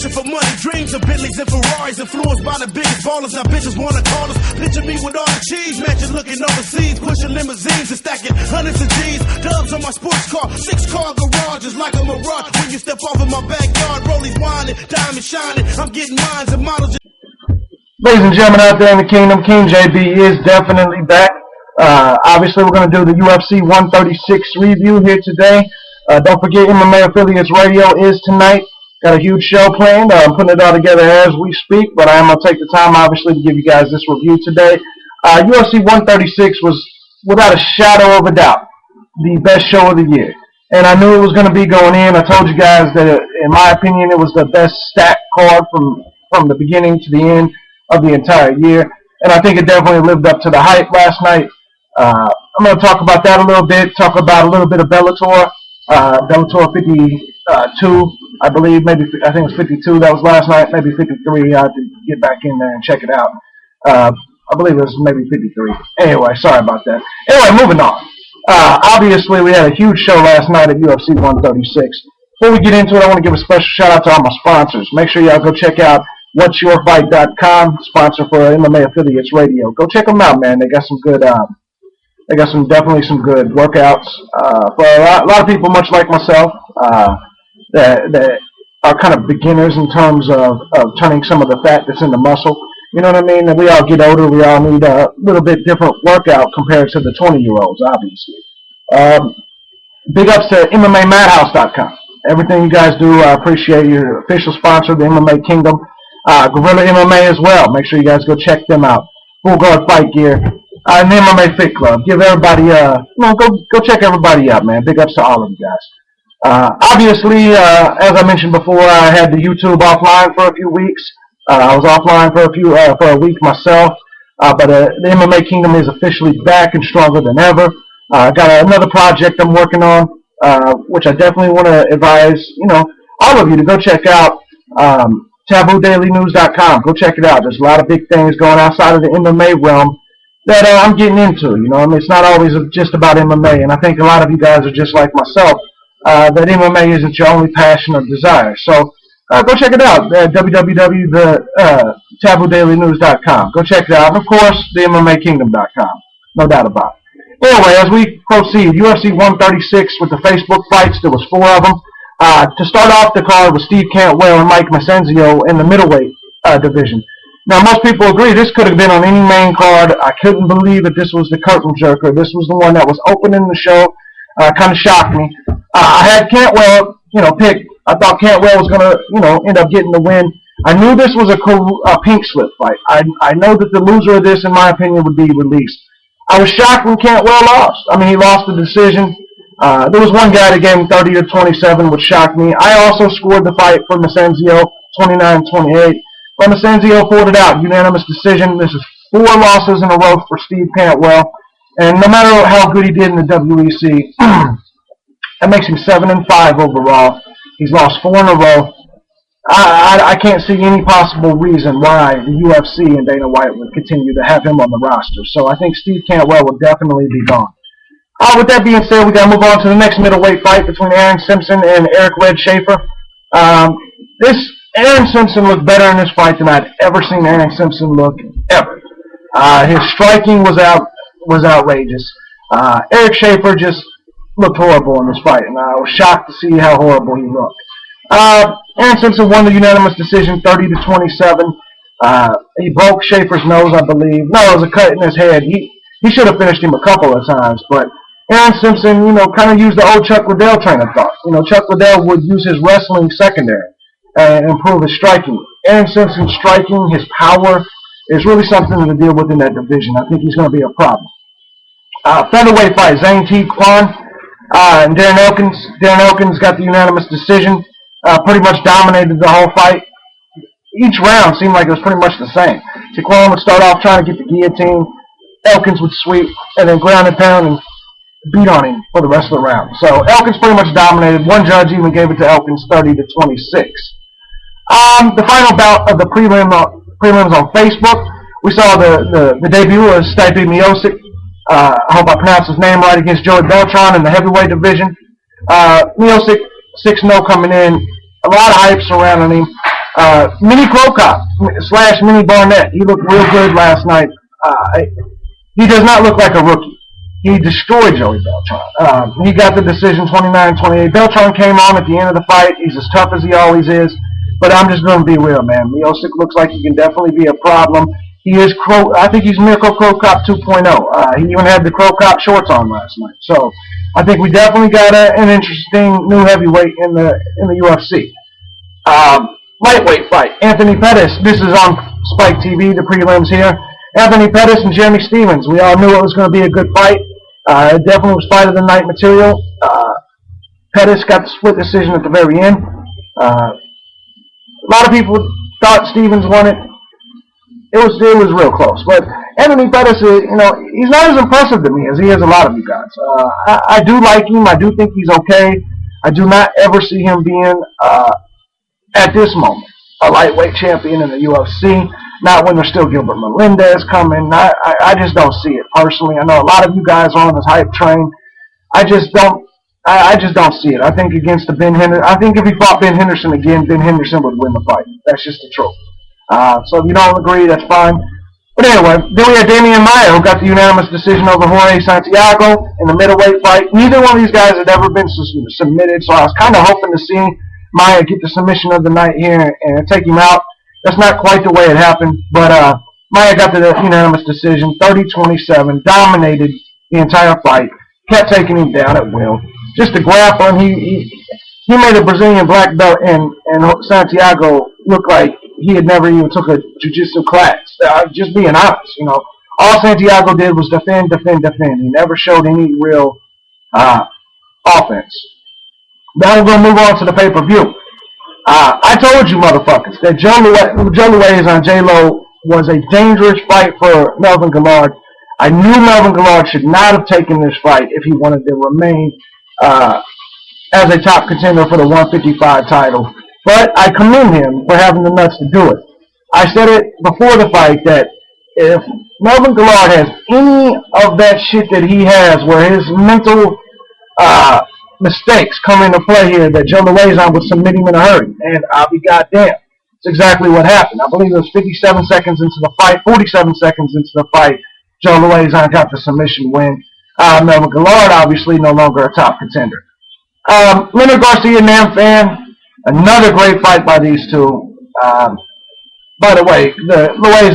Fishing for money, dreams of Bentleys and Ferraris, influenced by the biggest ballers. Now bitches wanna call us. Picture me with all the cheese, matching looking overseas, pushing limousines and stacking hundreds of G's. Dubs on my sports car, 6-car garage, just like a mirage. When you step off in my backyard, rollies whining, diamonds shining. I'm getting mines and models. Ladies and gentlemen out there in the kingdom, King JB is definitely back. Obviously, we're going to do the UFC 136 review here today. Don't forget, MMA Affiliates Radio is tonight. Got a huge show planned. I'm putting it all together as we speak, but I am going to take the time, obviously, to give you guys this review today. UFC 136 was, without a shadow of a doubt, the best show of the year. And I knew it was going to be going in. I told you guys that, in my opinion, it was the best stacked card from the beginning to the end of the entire year. And I think it definitely lived up to the hype last night. I'm going to talk about that a little bit, talk about a little bit of Bellator. Bellator 52, I believe, I think it was 52, that was last night, maybe 53, I have to get back in there and check it out. I believe it was maybe 53. Anyway, sorry about that. Anyway, moving on. Obviously, we had a huge show last night at UFC 136. Before we get into it, I want to give a special shout out to all my sponsors. Make sure y'all go check out whatsyourfight.com, sponsor for MMA Affiliates Radio. Go check them out, man. They got some good, definitely some good workouts for a lot of people, much like myself, that are kind of beginners in terms of turning some of the fat that's in the muscle. You know what I mean? And we all get older. We all need a little bit different workout compared to the 20-year-olds, obviously. Big ups to MMAMadhouse.com. Everything you guys do, I appreciate your official sponsor of the MMA Kingdom. Gorilla MMA as well. Make sure you guys go check them out. Full Guard Fight Gear. And the MMA Fit Club. Give everybody, go check everybody out, man. Big ups to all of you guys. Obviously, as I mentioned before, I had the YouTube offline for a few weeks. I was offline for a week myself. But the MMA Kingdom is officially back and stronger than ever. I got another project I'm working on, which I definitely want to advise, all of you to go check out. TabooDailyNews.com. Go check it out. There's a lot of big things going outside of the MMA realm that I'm getting into. It's not always just about MMA, and I think a lot of you guys are just like myself, that MMA isn't your only passion or desire. So go check it out, www.TabooDailyNews.com. Go check it out, and of course, the MMAKingdom.com. No doubt about it. Anyway, as we proceed, UFC 136 with the Facebook fights, there was 4 of them. To start off the card was Steve Cantwell and Mike Macenzio in the middleweight division. Now, most people agree this could have been on any main card. I couldn't believe that this was the curtain jerker. This was the one that was opening the show. Kind of shocked me. I had Cantwell, picked. I thought Cantwell was going to, end up getting the win. I knew this was a pink slip fight. I know that the loser of this, in my opinion, would be released. I was shocked when Cantwell lost. I mean, he lost the decision. There was one guy that gave him 30-27, which shocked me. I also scored the fight for Macenzio, 29-28. But Macenzio pulled it out, unanimous decision. This is 4 losses in a row for Steve Cantwell. And no matter how good he did in the WEC, that makes him 7-5 overall. He's lost 4 in a row. I can't see any possible reason why the UFC and Dana White would continue to have him on the roster. So I think Steve Cantwell will definitely be gone. With that being said, we got to move on to the next middleweight fight between Aaron Simpson and Eric Red Schaefer. Aaron Simpson looked better in this fight than I'd ever seen Aaron Simpson look, ever. His striking was outrageous. Eric Schaefer just looked horrible in this fight, and I was shocked to see how horrible he looked. Aaron Simpson won the unanimous decision, 30-27. He broke Schaefer's nose, I believe. No, it was a cut in his head. He should have finished him a couple of times, but Aaron Simpson, kind of used the old Chuck Liddell train of thought. Chuck Liddell would use his wrestling secondary and improve his striking. Aaron Simpson's striking, his power, is really something to deal with in that division. I think he's going to be a problem. Featherweight fight, Zane T. Kwan and Darren Elkins. Darren Elkins got the unanimous decision, pretty much dominated the whole fight. Each round seemed like it was pretty much the same. Kwan would start off trying to get the guillotine. Elkins would sweep and then ground and pound and beat on him for the rest of the round. So Elkins pretty much dominated. One judge even gave it to Elkins 30-26. The final bout of the prelims on Facebook, we saw the debut of Stipe Miocic. I hope I pronounced his name right, against Joey Beltran in the heavyweight division. Miocic 6-0 coming in. A lot of hype surrounding him. Mini Crow Cop / Mini Barnett. He looked real good last night. He does not look like a rookie. He destroyed Joey Beltran. He got the decision 29-28. Beltran came on at the end of the fight. He's as tough as he always is. But I'm just going to be real, man. Miocic looks like he can definitely be a problem. He is I think he's Miracle Crow Cop 2.0. He even had the Crow Cop shorts on last night. So I think we definitely got an interesting new heavyweight in the UFC. Lightweight fight. Anthony Pettis. This is on Spike TV, the prelims here. Anthony Pettis and Jeremy Stephens. We all knew it was going to be a good fight. It definitely was fight of the night material. Pettis got the split decision at the very end. A lot of people thought Stephens won it. It was real close. But Anthony Pettis, he's not as impressive to me as he is a lot of you guys. I do like him. I do think he's okay. I do not ever see him being, at this moment, a lightweight champion in the UFC. Not when there's still Gilbert Melendez coming. I just don't see it personally. I know a lot of you guys are on this hype train. I just don't see it. I think against Ben Henderson, I think if he fought Ben Henderson again, Ben Henderson would win the fight. That's just the truth. So if you don't agree, that's fine. But anyway, then we had Damian Maia, who got the unanimous decision over Jorge Santiago in the middleweight fight. Neither one of these guys had ever been submitted, so I was kind of hoping to see Maia get the submission of the night here and take him out. That's not quite the way it happened, but Maia got the unanimous decision, 30-27, dominated the entire fight, kept taking him down at will. Just a grappling, he made a Brazilian black belt and Santiago look like he had never even took a jiu-jitsu class. Just being honest, all Santiago did was defend. He never showed any real offense. Now we're going to move on to the pay-per-view. I told you motherfuckers that Joe Louise on J-Lo was a dangerous fight for Melvin Guillard. I knew Melvin Guillard should not have taken this fight if he wanted to remain as a top contender for the 155 title. But I commend him for having the nuts to do it. I said it before the fight that if Melvin Guillard has any of that shit that he has where his mental mistakes come into play here, that Joe Louise would submit him in a hurry. And I'll be goddamn. It's exactly what happened. I believe it was 57 seconds into the fight, 47 seconds into the fight, Joe Louise got the submission win. Melvin Guillard, obviously, no longer a top contender. Leonard Garcia, Nam Fan, another great fight by these two. By the way, Louise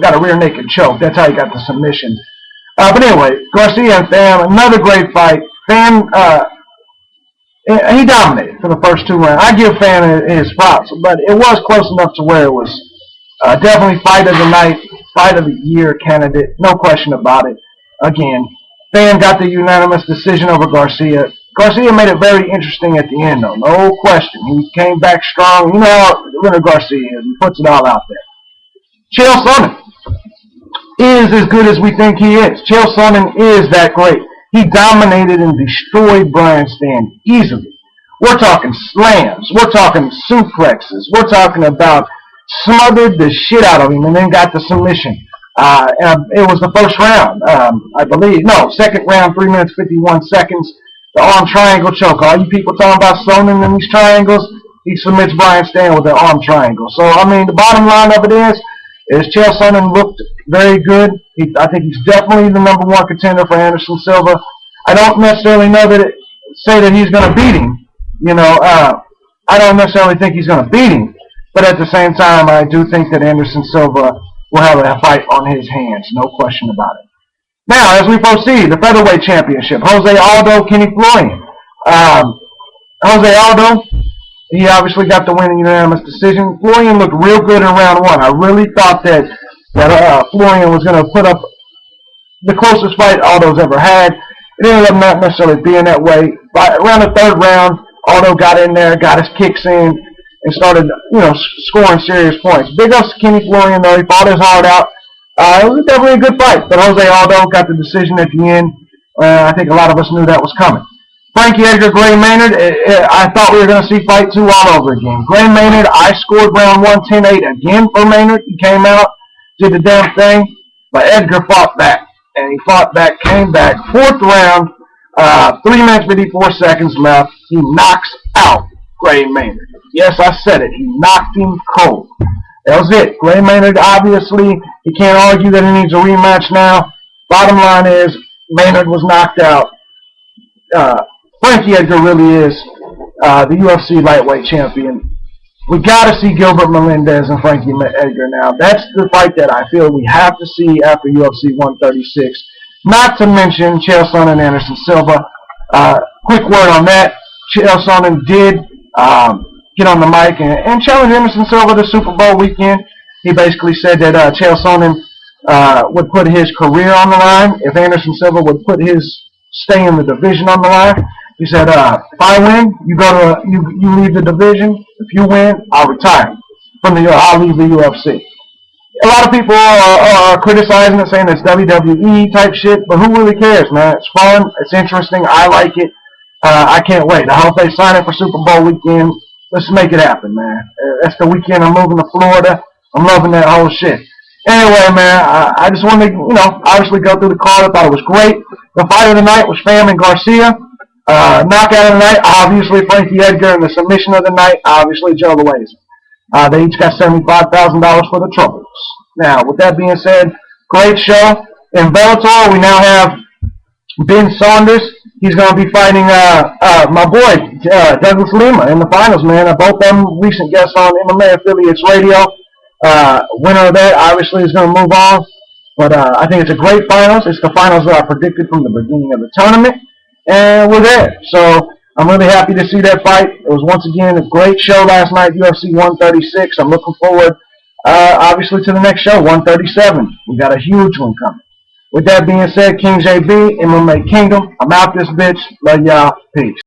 got a rear naked choke. That's how he got the submission. But anyway, Garcia and Fan, another great fight. Fan, he dominated for the first 2 rounds. I give Fan his props, but it was close enough to where it was definitely fight of the night, fight of the year candidate, no question about it. Again, Fan got the unanimous decision over Garcia. Garcia made it very interesting at the end, though, no question. He came back strong. You know how Leonard Garcia is. He puts it all out there. Chael Sonnen is as good as we think he is. Chael Sonnen is that great. He dominated and destroyed Brian Stann easily. We're talking slams. We're talking suplexes. We're talking about smothered the shit out of him and then got the submission. It was the first round, I believe. No, second round, 3 minutes, 51 seconds. The arm triangle choke. All you people talking about Sonnen in these triangles, he submits Brian Stann with the arm triangle. So, I mean, the bottom line of it is Chael Sonnen looked very good. I think he's definitely the number 1 contender for Anderson Silva. I don't necessarily say that he's going to beat him. I don't necessarily think he's going to beat him. But at the same time, I do think that Anderson Silva will have a fight on his hands. No question about it. Now, as we proceed, the featherweight championship. Jose Aldo, Kenny Florian. Jose Aldo, he obviously got the win in unanimous decision. Florian looked real good in round 1. I really thought that Florian was going to put up the closest fight Aldo's ever had. It ended up not necessarily being that way. But around the 3rd round, Aldo got in there, got his kicks in, and started, scoring serious points. Big ups to Kenny Florian, though. He fought his heart out. It was definitely a good fight, but Jose Aldo got the decision at the end. I think a lot of us knew that was coming. Frankie Edgar, Gray Maynard, I thought we were going to see fight 2 all over again. Gray Maynard, I scored round 1, 10-8 again for Maynard. He came out, did the damn thing, but Edgar fought back, and he fought back, came back. 4th round, 3 minutes, 54 seconds left. He knocks out Gray Maynard. Yes, I said it. He knocked him cold. That was it. Gray Maynard, obviously, he can't argue that he needs a rematch now. Bottom line is, Maynard was knocked out. Frankie Edgar really is the UFC lightweight champion. We got to see Gilbert Melendez and Frankie Edgar now. That's the fight that I feel we have to see after UFC 136. Not to mention Chael Sonnen and Anderson Silva. Quick word on that. Chael Sonnen did get on the mic and challenge Anderson Silva to Super Bowl weekend. He basically said that Chael Sonnen would put his career on the line if Anderson Silva would put his stay in the division on the line. He said, if I win, you leave the division. If you win, I'll retire I'll leave the UFC. A lot of people are criticizing it, saying it's WWE type shit, but who really cares, man? It's fun. It's interesting. I like it. I can't wait. I hope they sign it for Super Bowl weekend. Let's make it happen, man. That's the weekend I'm moving to Florida. I'm loving that whole shit. Anyway, man, I just wanted to, obviously go through the card. I thought it was great. The fight of the night was Pham and Garcia. Knockout of the night, obviously Frankie Edgar, and the submission of the night, obviously Joe Lauzon. They each got $75,000 for the troubles. Now, with that being said, great show. In Bellator, we now have Ben Saunders. He's going to be fighting my boy, Douglas Lima, in the finals, man. Both of them recent guests on MMA Affiliates Radio. Winner of that, obviously, is going to move on. But I think it's a great finals. It's the finals that I predicted from the beginning of the tournament. And we're there. So I'm really happy to see that fight. It was once again a great show last night, UFC 136. I'm looking forward, obviously, to the next show, 137. We got a huge one coming. With that being said, King JB, MMA Kingdom. I'm out this bitch. Love y'all. Peace.